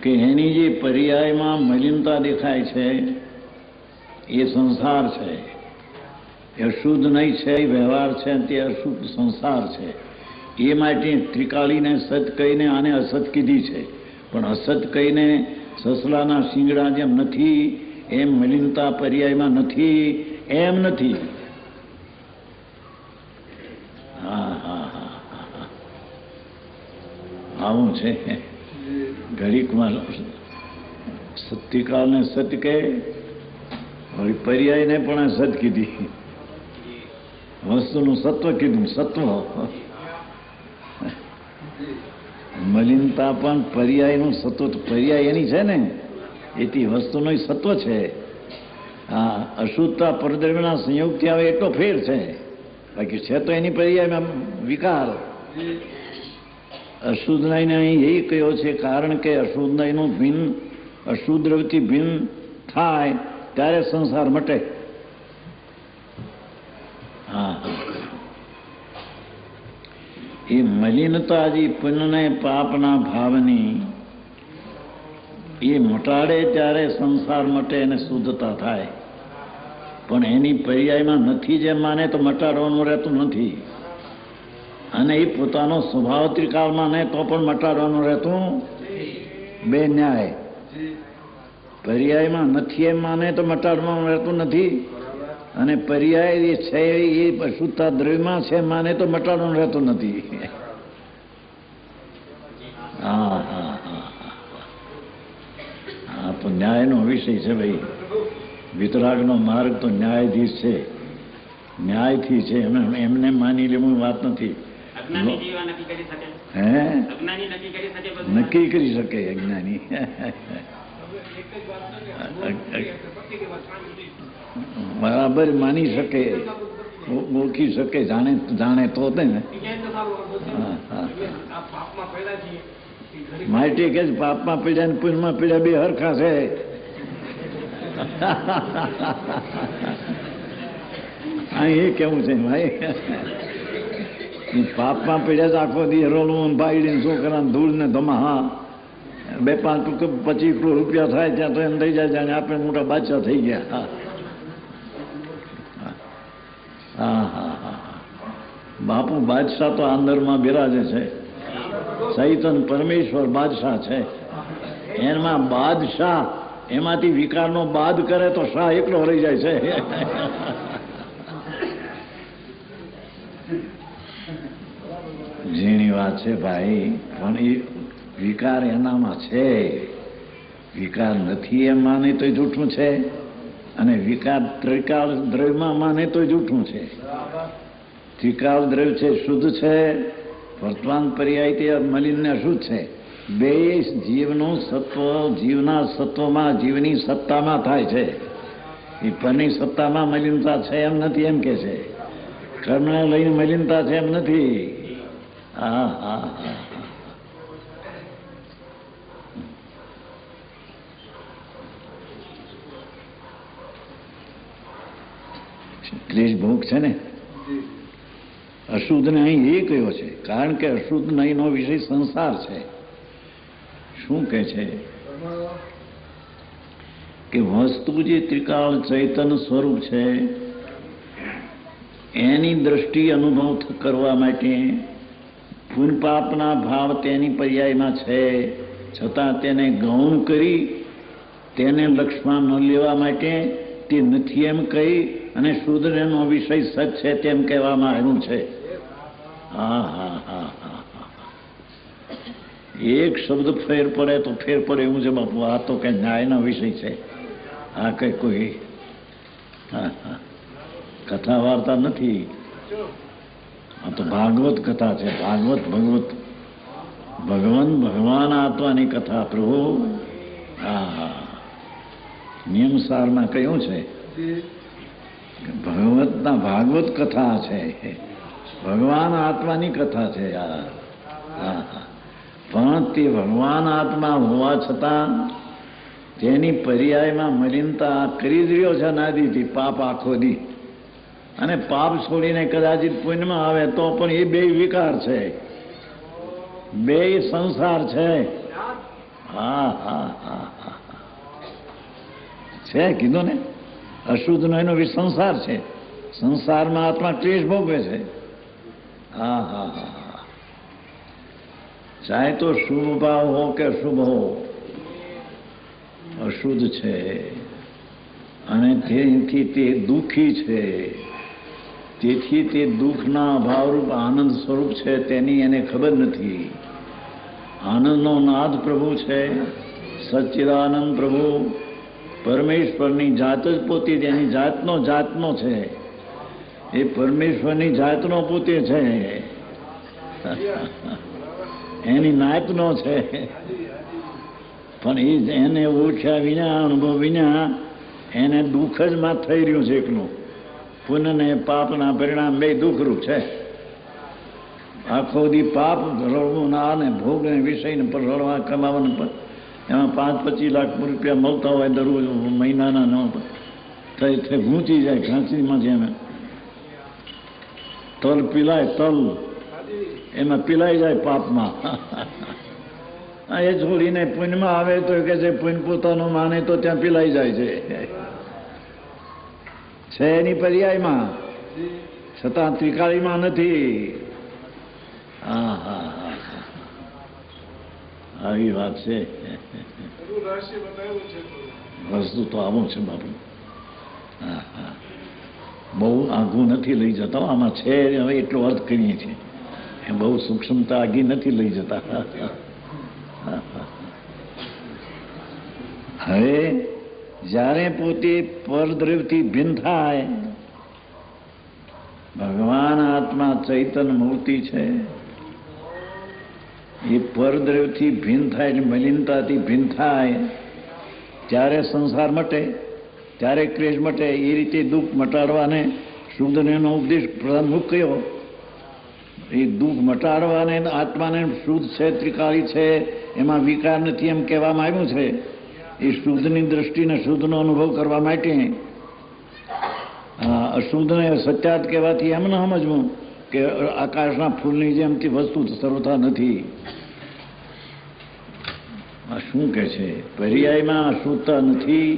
કે એની જે પર્યાયમાં મલિનતા દેખાય છે એ સંસાર છે, એ અશુદ્ધ નહીં છે, એ વ્યવહાર છે, તે અશુદ્ધ સંસાર છે. એ માટે ત્રિકાળીને સત કહીને આને અસત કીધી છે. પણ અસત કહીને સસલાના શિંગડા જેમ નથી એમ મલિનતા પર્યાયમાં નથી એમ નથી. હા હા હા હા, આવું છે. ઘડીકમાં સત્યકાળને સત કહે, વળી પર્યાયને પણ સત કીધી, વસ્તુનું સત્વ કીધું. સત્વ મલિનતા પણ પર્યાયનું સત્વ, પર્યાય એની છે ને, એથી વસ્તુનું સત્વ છે. આ અશુદ્ધતા પરદ્રવ્યના સંયોગથી આવે એટલો ફેર છે, બાકી છે તો એની પર્યાયમાં વિકાર. અશુદ્ધ નયને અહીં એ કહ્યો છે, કારણ કે અશુદ્ધ નયનું ભિન્ન અશુદ્ધ દ્રવ્યથી ભિન્ન થાય ત્યારે સંસાર મટે. હા, એ મલિનતા જે પુણ્યને પાપના ભાવની એ મટાડે ત્યારે સંસાર મટે અને શુદ્ધતા થાય. પણ એની પર્યાયમાં નથી જેમ માને તો મટાડવાનું રહેતું નથી, અને એ પોતાનો સ્વભાવ ત્રિકાળમાં ને તો પણ મટાડવાનું રહેતું. બે ન્યાય. પર્યાયમાં નથી એમ માને તો મટાડવાનું રહેતું નથી, અને પર્યાય એ છે એ અશુદ્ધતા દ્રવ્યમાં છે માને તો મટાડવાનું રહેતું નથી. હા હા હા હા, તો ન્યાયનો વિષય છે ભાઈ. વિતરાગનો માર્ગ તો ન્યાયાધીશ છે, ન્યાયથી છે. એમને માની લેવું વાત નથી. હે, નક્કી કરી શકે અજ્ઞાની. બરાબર માની શકે, ઓળખી શકે, જાણે તો ને. માટી કે પાપમાં પીડ્યા ને પુણ્યમાં પીડ્યા બે હરખા છે. અહીં એ કેવું છે ભાઈ, પાપમાં પીડ્યા તો આખો દી રોલું બાયડીને છોકરા ધૂળ ને ધમા. 2-5-25 કરોડ રૂપિયા થાય ત્યાં તો એમ થઈ જાય જાણે આપણે મોટા બાદશાહ થઈ ગયા. હા હા હા, બાપુ બાદશાહ તો અંદરમાં બિરાજે છે. ચૈતન પરમેશ્વર બાદશાહ છે. એમાં બાદશાહ, એમાંથી વિકારનો બાદ કરે તો શાહ એકલો રહી જાય છે. ઝીણી વાત છે ભાઈ, પણ એ વિકાર એનામાં છે. વિકાર નથી એમ માને તો જૂઠું છે, અને વિકાર ત્રિકાળ દ્રવ્યમાં માને તો જૂઠું છે. ત્રિકાળ દ્રવ્ય છે શુદ્ધ છે, વર્તમાન પર્યાય તે મલિન ને અશુદ્ધ છે. બે જીવનું સત્વ જીવના સત્વમાં જીવની સત્તામાં થાય છે. એ પરની સત્તામાં મલિનતા છે એમ નથી એમ કે છે. કર્મને લઈને મલિનતા છે એમ નથી. હા હા હા, ક્લેશ ભોગ છે ને. અશુદ્ધ ને અહીં એ કહ્યો છે, કારણ કે અશુદ્ધ નહીંનો વિષય સંસાર છે. શું કહે છે કે વસ્તુ જે ત્રિકાળ ચૈતન સ્વરૂપ છે એની દ્રષ્ટિ અનુભવ કરવા માટે પુણ્ય પાપના ભાવ તેની પર્યાયમાં છે, છતાં તેને ગૌણ કરી તેને લક્ષમાં ન લેવા માટે તે નથી એમ કહી અને શુદ્ધનો વિષય સત છે તેમ કહેવામાં આવ્યું છે. હા હા હા હા હા, એક શબ્દ ફેર પડે તો ફેર પડે એવું છે બાપુ. આ તો કઈ ન્યાયનો વિષય છે, આ કઈ કોઈ હા હા કથા વાર્તા નથી. આ તો ભાગવત કથા છે. ભાગવત ભગવત ભગવાન આત્માની કથા પ્રભુ. હા હા, નિયમસારમાં કહ્યું છે ભગવતના ભાગવત કથા છે, ભગવાન આત્માની કથા છે. હા હા, પણ તે ભગવાન આત્મા હોવા છતાં તેની પર્યાયમાં મલિનતા કરી જ રહ્યો છે અનાદિથી, પાપ આખો દી. અને પાપ છોડીને કદાચિત પુણ્યમાં આવે તો પણ એ બે વિકાર છે, બે સંસાર છે. હા હા હા હા છે, કીધું ને, અશુદ્ધનો એનો સંસાર છે, સંસારમાં આત્મા ક્લેશ ભોગવે છે. હા હા હા, ચાહે તો શુભ ભાવ હો કે અશુભ હો, અશુદ્ધ છે અને તેથી તે દુઃખી છે. તેથી તે દુઃખના અભાવરૂપ આનંદ સ્વરૂપ છે તેની એને ખબર નથી. આનંદનો નાદ પ્રભુ છે, સચ્ચિદાનંદ પ્રભુ પરમેશ્વરની જાત જ પોતે તેની જાતનો છે. એ પરમેશ્વરની જાતનો પોતે છે, એની નાતનો છે. પણ એને ઓળખ્યા વિના, અનુભવ વિના એને દુઃખ જ માં થઈ રહ્યું છે એકલું. પુણ્ય ને પાપના પરિણામ બે દુઃખરૂપ છે. આખો દી પાપ રળવું ના ને ભોગ ને વિષય પર રળવા કમાવાનું, એમાં 5-25 લાખ રૂપિયા મળતા હોય દરરોજ મહિનાના, ન થઈ ઘૂંચી જાય ઘાંચીમાં. જેમ તલ પીલાય, તલ એમાં પીલાઈ જાય પાપમાં. એ છોડીને પુણ્યમાં આવે તો કે છે પુણ્ય પોતાનું માને તો ત્યાં પીલાઈ જાય છે એની પર્યાયમાં, છતાં ત્રિકાળીમાં નથી. હા હા હા, આવી વાત છે. વસ્તુ તો આવું છે બાપુ. હા હા, બહુ આઘું નથી લઈ જતા આમાં છે. હવે એટલો અર્થ કરીએ છીએ, બહુ સૂક્ષ્મતા આગી નથી લઈ જતા. હવે જ્યારે પોતે પરદ્રવ્યથી ભિન્ન થાય, ભગવાન આત્મા ચૈતન્ય મૂર્તિ છે, એ પરદ્રવ્યથી ભિન્ન થાય એટલે મલિનતાથી ભિન્ન થાય ત્યારે સંસાર મટે, ત્યારે ક્લેશ મટે. એ રીતે દુઃખ મટાડવાને શુદ્ધનો ઉપદેશ પ્રધાન મુખ કયો. એ દુઃખ મટાડવાને આત્માને શુદ્ધ છે, ત્રિકાળી છે, એમાં વિકાર નથી એમ કહેવામાં આવ્યું છે. એ શુદ્ધની દ્રષ્ટિને શુદ્ધનો અનુભવ કરવા માટે અશુદ્ધને સત્યાત કહેવાથી એમ ન સમજવું કે આકાશના ફૂલની જેમથી વસ્તુ સર્વથા નથી. આ શું કહે છે? પર્યાયમાં અશુદ્ધતા નથી,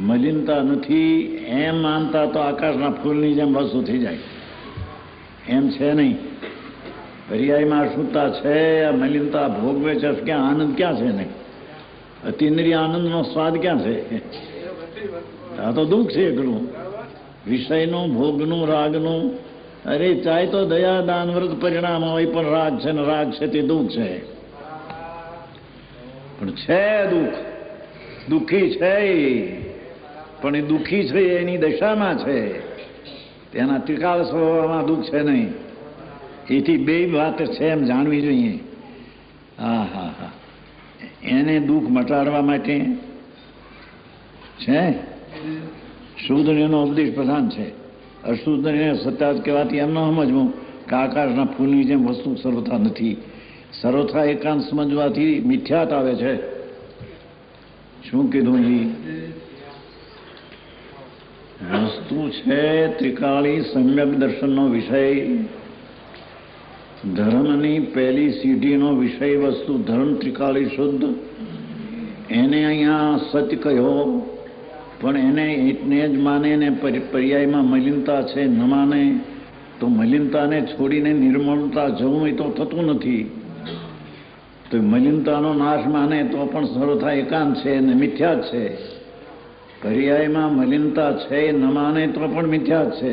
મલિનતા નથી એમ માનતા તો આકાશના ફૂલની જેમ વસ્તુ થઈ જાય. એમ છે નહીં. પર્યાયમાં અશુદ્ધતા છે, મલિનતા ભોગવે છે, ક્યાં આનંદ ક્યાં છે? નહીં, અતિન્દ્રિય આનંદનો સ્વાદ ક્યાં છે? આ તો દુઃખ છે એકલું, વિષયનું, ભોગનું, રાગનું. અરે ચાહે તો દયા દાન વ્રત પરિણામ હોય પણ રાગ છે ને રાગ છે તે દુઃખ છે. પણ છે દુઃખ, દુઃખી છે, પણ એ દુઃખી છે એની દશામાં છે, તેના ત્રિકાળ સ્વભાવમાં દુઃખ છે નહીં. એથી બે વાત છે એમ જાણવી જોઈએ. હા હા હા, એને દુઃખ મટાડવા માટે છે શુદ્ધનો ઉપદેશ પ્રધાન છે. અશુદ્ધને સત્યાત કહેવાથી એમ ન સમજવું કે આકાશના ફૂલની જેમ વસ્તુ સર્વથા નથી. સર્વથા એકાંત સમજવાથી મિથ્યાત આવે છે. શું કીધું? એ વસ્તુ છે ત્રિકાળી સમ્યક દર્શનનો વિષય, ધર્મની પહેલી સીઢીનો વિષય વસ્તુ ધર્મ ત્રિકાળી શુદ્ધ. એને અહીંયા સત્ય કહ્યો, પણ એને એટલને જ માને ને પર્યાયમાં મલિનતા છે ન માને તો મલિનતાને છોડીને નિર્મળતા જવું એ તો થતું નથી. તો મલિનતાનો નાશ માને તો પણ સર્વથા એકાંત છે ને મિથ્યા જ છે. પર્યાયમાં મલિનતા છે ન માને તો પણ મિથ્યા જ છે,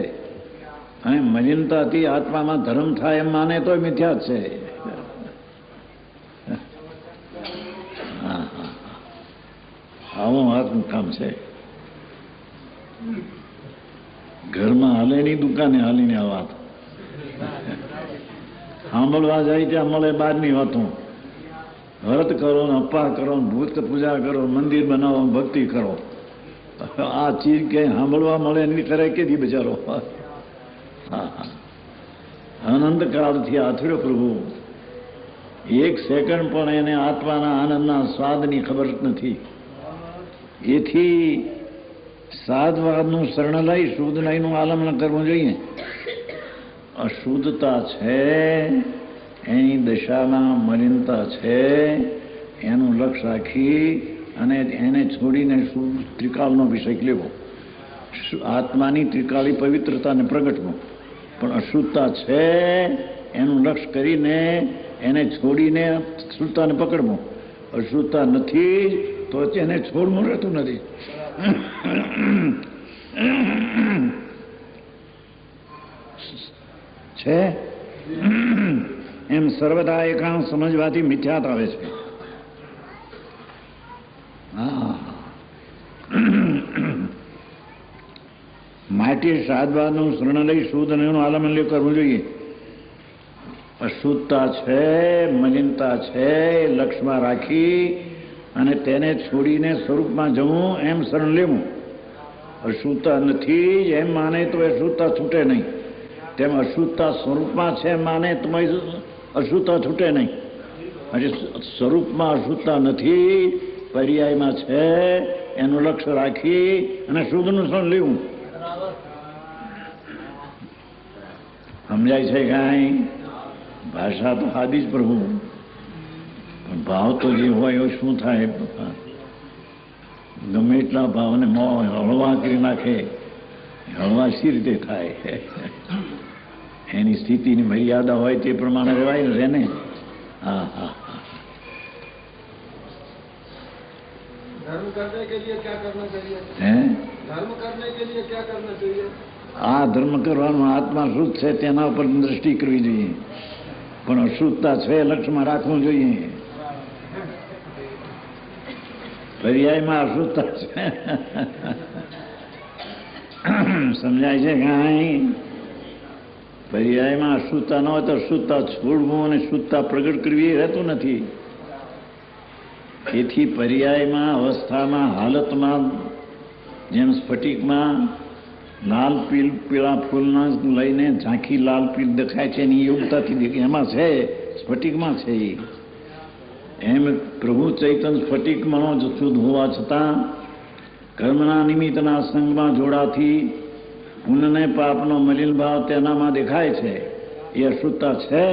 અને મલિનતાથી આત્મામાં ધર્મ થાય એમ માને તો મિથ્યા જ છે. હા હા, આવું આત્મનું કામ છે. ઘરમાં હાલેની દુકાને હાલીને આ વાત સાંભળવા જાય ત્યાં મળે બહારની વાતો. વ્રત કરો ને અપા કરો ને ભૂત પૂજા કરો, મંદિર બનાવો, ભક્તિ કરો. આ ચીજ કે સાંભળવા મળે એની કરે કેથી બચારો. હા હા, અનંતકાળથી આથર્યો પ્રભુ. એક સેકન્ડ પણ એને આત્માના આનંદના સ્વાદની ખબર નથી. એથી સાધવાદનું શરણ લઈ શુદ્ધનું આલમન કરવું જોઈએ. અશુદ્ધતા છે એની દશામાં મલિનતા છે એનું લક્ષ્ય રાખી અને એને છોડીને ત્રિકાળનો વિષય લેવો. આત્માની ત્રિકાળી પવિત્રતાને પ્રગટવું, પણ અશુદ્ધતા છે એનું લક્ષ્ય કરીને એને છોડીને શુદ્ધતાને પકડવું. અશુદ્ધતા નથી તો એને છોડવું રહેતું નથી. છે એમ સર્વદા એકાંત સમજવાથી મિથ્યાત આવે છે. માટે સાધવાદનું શરણ લઈ શુદ્ધ અને એનું આલમલ્ય કરવું જોઈએ. અશુદ્ધતા છે, મલિનતા છે, લક્ષ્યમાં રાખી અને તેને છોડીને સ્વરૂપમાં જવું એમ શરણ લેવું. અશુદ્ધતા નથી એમ માને તો અશુદ્ધતા છૂટે નહીં, તેમ અશુદ્ધતા સ્વરૂપમાં છે માને તો અશુદ્ધતા છૂટે નહીં. હજી સ્વરૂપમાં અશુદ્ધતા નથી, પર્યાયમાં છે એનું લક્ષ્ય રાખી અને શુદ્ધનું શરણ લેવું. સમજાય છે કાંઈ? ભાષા તો આદિ જ પ્રભુ, પણ ભાવ તો જે હોય એ શું થાય? ગમે એટલા ભાવને હળવા કરી નાખે, હળવા સી રીતે થાય? એની સ્થિતિની મર્યાદા હોય તે પ્રમાણે રહેવાય ને. ને હા હા હા. धर्म करने के लिए क्या करना चाहिए? धर्म करने के लिए क्या करना चाहिए? આ ધર્મ કરવાનો આત્મા શુદ્ધ છે તેના ઉપર દ્રષ્ટિ કરવી જોઈએ, પણ અશુદ્ધતા છે લક્ષ્યમાં રાખવું જોઈએ. પર્યાયમાં અશુદ્ધતા છે. સમજાય છે કાંઈ? પર્યાયમાં અશુદ્ધતા ન હોય તો શુદ્ધતા છોડવું અને શુદ્ધતા પ્રગટ કરવી એ રહેતું નથી. તેથી પર્યાયમાં અવસ્થામાં હાલતમાં જેમ સ્ફટિકમાં લાલ પીળા ફૂલના લઈને ઝાંખી લાલ પીળ દેખાય છે એની યોગ્યતાથી એમાં છે, સ્ફટિકમાં છે. એમ પ્રભુ ચૈતન્ય સ્ફટિકમાં શુદ્ધ હોવા છતાં કર્મના નિમિત્તના સંગમાં જોડાથી પુણ્યને પાપનો મલિન ભાવ તેનામાં દેખાય છે. એ અશુદ્ધતા છે.